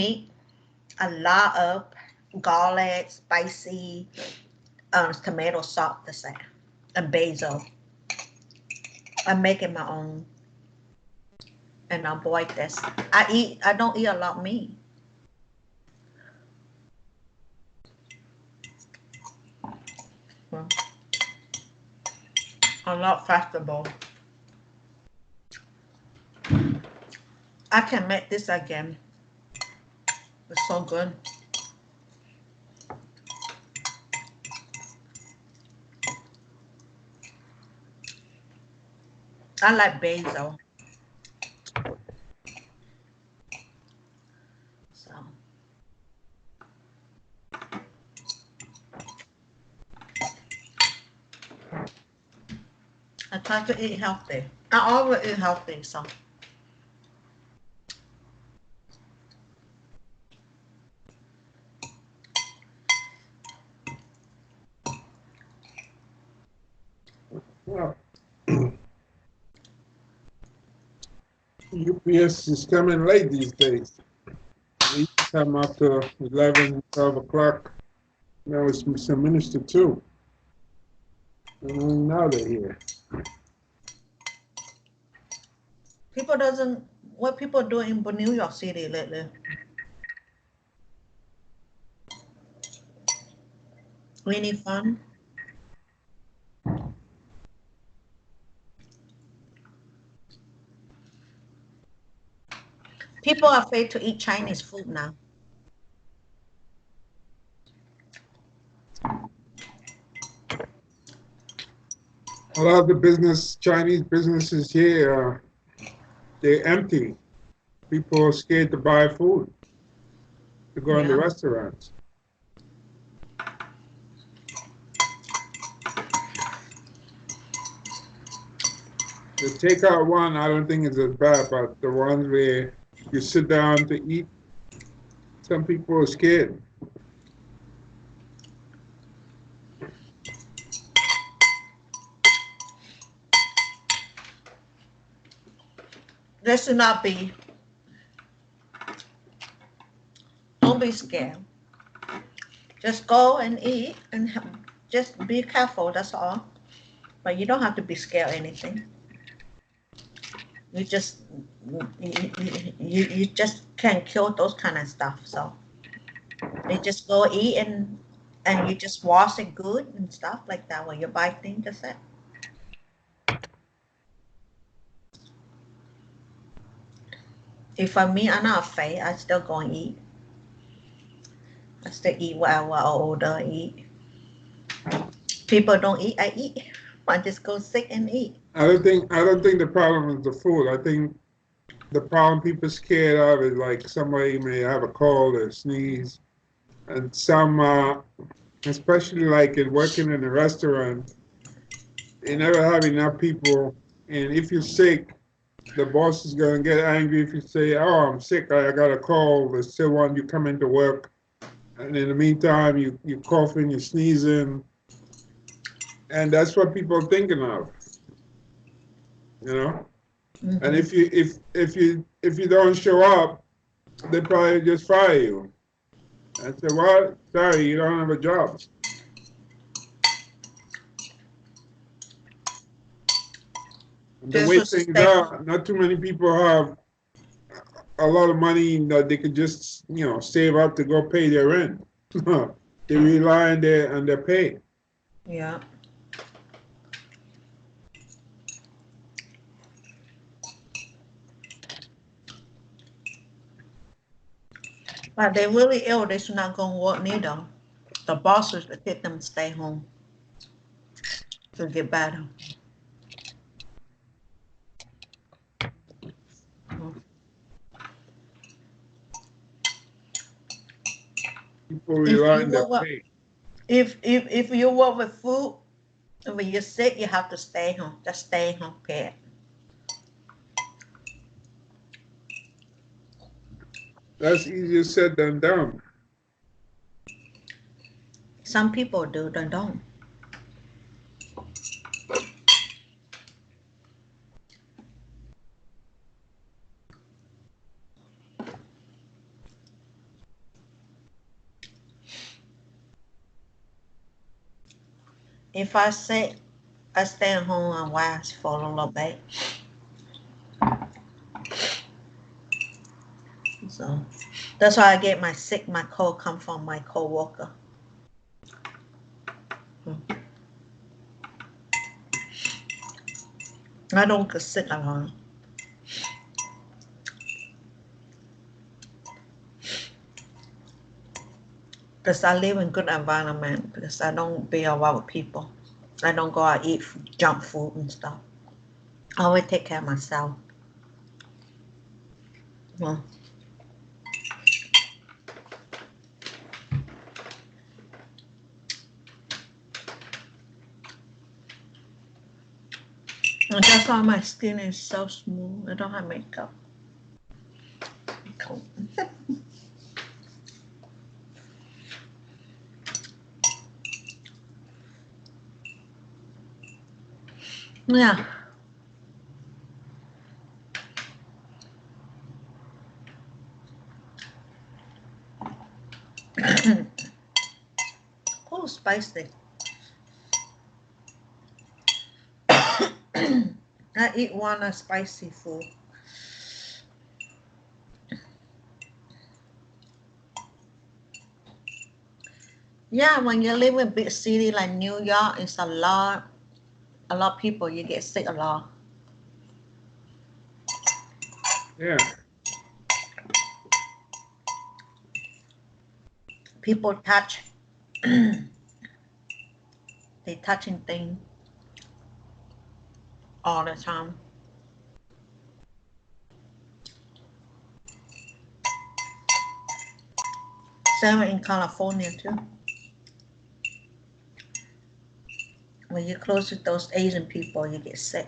meat, a lot of garlic, spicy, tomato sauce, the same, and basil. I'm making my own, and I'll boil this. I don't eat a lot of meat. Well, a lot vegetable. I can make this again. It's so good. I like basil. So I try to eat healthy. I always eat healthy, so Well, UPS is coming late these days. They used to come after 11, 12 o'clock. Now it's a minister too. And now they're here. people doesn't what people do in New York City lately. Any fun? People are afraid to eat Chinese food now. A lot of the Chinese businesses here, they're empty. People are scared to buy food, to go in the Yeah. restaurants. The takeout one, I don't think is as bad, but the ones where you sit down to eat, some people are scared. There should not be. Don't be scared. Just go and eat and just be careful. That's all. But you don't have to be scared of anything. You just you just can't kill those kind of stuff. So you just go eat and you just wash it good and stuff like that when you buy things. That's it. If for me, I'm not afraid. I still go and eat. I still eat whatever I order. I eat. People don't eat. I eat. I just go sick and eat. I don't think the problem is the food. I think the problem people are scared of is like somebody may have a cold or sneeze, and some, especially like in working in a restaurant, they never have enough people. And if you're sick, the boss is gonna get angry if you say, "Oh, I'm sick. I got a cold." They still want you come into work, and in the meantime, you coughing, you sneezing, and that's what people are thinking of, you know. And Hmm. if you don't show up, they probably just fire you. I said, "What? Sorry, you don't have a job." And the Just way to things stay home. are, not too many people have a lot of money that they could just, save up to go pay their rent. They rely on their pay. Yeah. But they really ill. They should not go and work neither. The bosses should let them stay home to get better. Mhm. People If rely you on their work with, pay. if you work with food, and when you're sick, you have to stay home. Just stay home, period. That's easier said than done. Some people do, they don't. If I sick, I stay at home and rest for a little bit. So that's why I get my sick. My cold come from my coworker. I don't get sick a lot. Because I live in good environment. Because I don't be around with people. I don't go out eat junk food and stuff. I always take care of myself. Well, and that's why my skin is so smooth. I don't have makeup. Cool. Yeah. Oh, spicy. I eat one spicy food. Yeah, when you live in big city like New York, it's a lot of people. You get sick a lot. Yeah. People touch, they touching things all the time. Same in California too. When you're close to those Asian people, you get sick.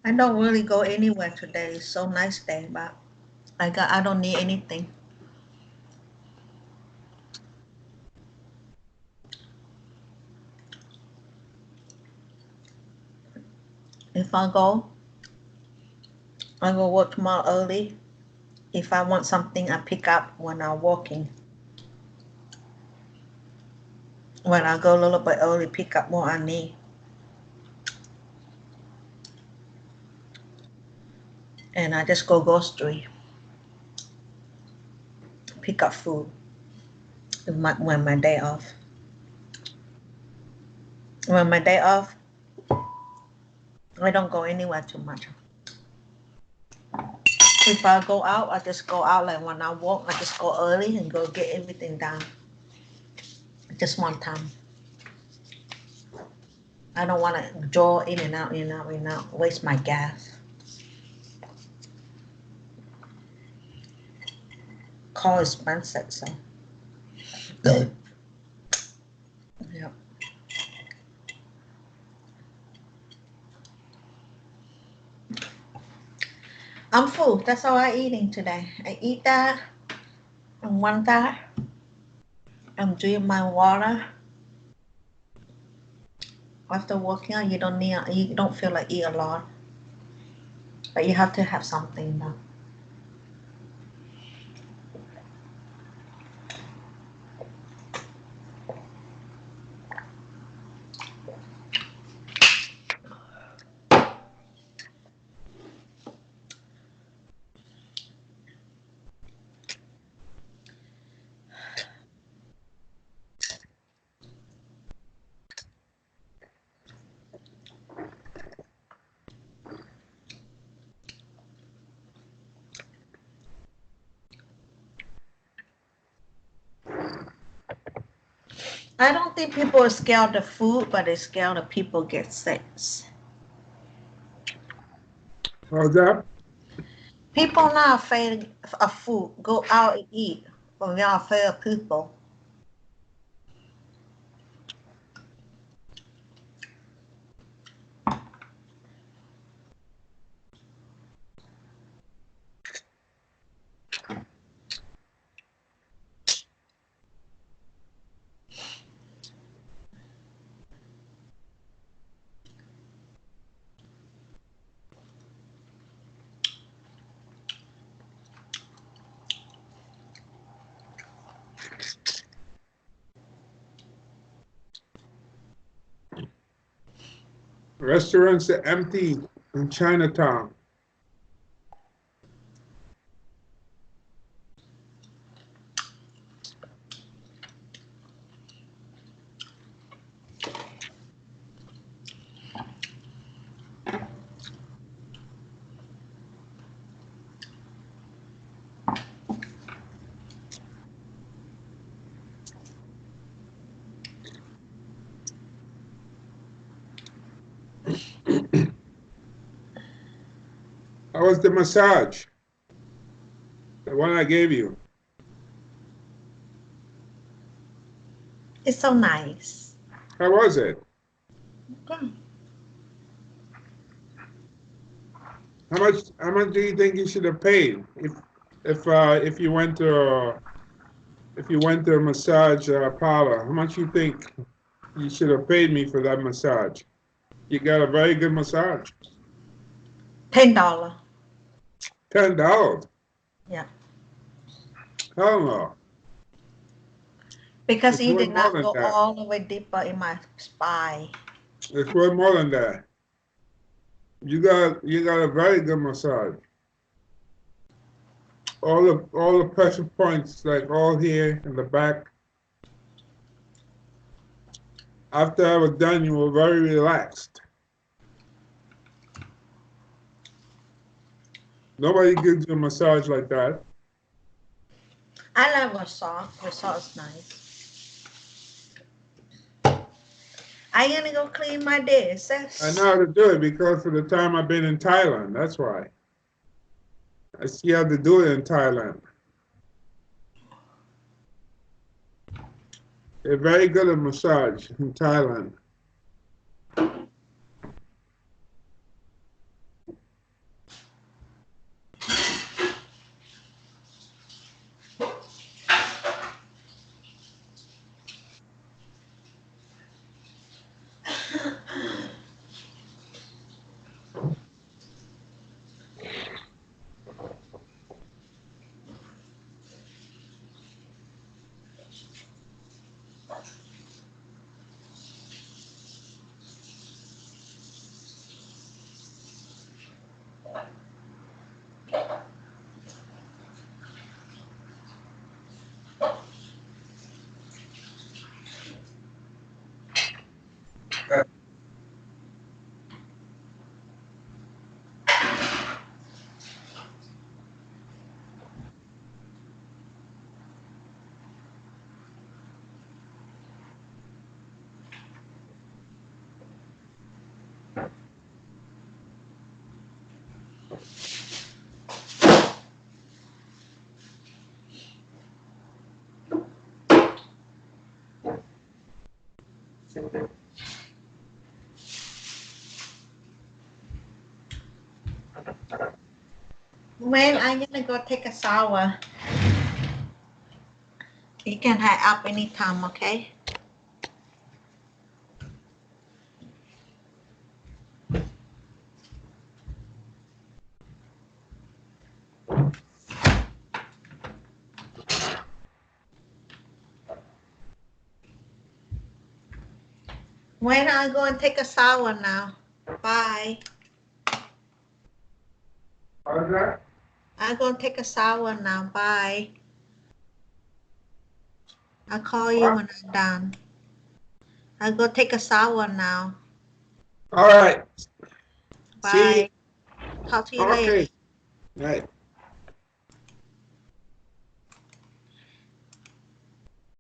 I don't really go anywhere today. It's so nice day, but I don't need anything. If I go work tomorrow early. If I want something, I pick up when I'm walking. When I go a little bit early, pick up what I need. And I just go grocery, pick up food when my day off. When my day off, I don't go anywhere too much. If I go out, I just go out like when I walk, I just go early and go get everything done. Just one time. I don't want to draw in and out, in and out, in and out, waste my gas. Car expensive, so. Yeah. I'm full. That's all I eating today. I eat that and one that. I'm drinking my water. After working out, you don't feel like eat a lot, but you have to have something though. I don't think people are scared of food, but they're scared of people get sick. How's that? People not afraid of food. Go out and eat. But we are afraid of people. Restaurants are empty in Chinatown. How was the massage? The one I gave you. It's so nice. How was it? Okay. How much do you think you should have paid if you went to a massage parlor? How much you think you should have paid me for that massage? You got a very good massage. $10. $10. Yeah. Hell no. Because It's he worth did more not than go that. all the way deeper in my spine. It's worth more than that. You got a very good massage. All the pressure points, like all here in the back. After I was done, you were very relaxed. Nobody gives you a massage like that. I love massage. Massage is nice. I'm gonna go clean my dishes. I know how to do it because of the time I've been in Thailand. That's why. I see how to do it in Thailand. They're very good at massage in Thailand. When I'm gonna go take a shower. You can hang up anytime, okay? When I go and take a shower now. Bye. How's that? I'm gonna take a shower now. Bye. I'll call you when I'm done. I'll go take a shower now. All right. See you. Bye. Talk to you later. Okay. All right.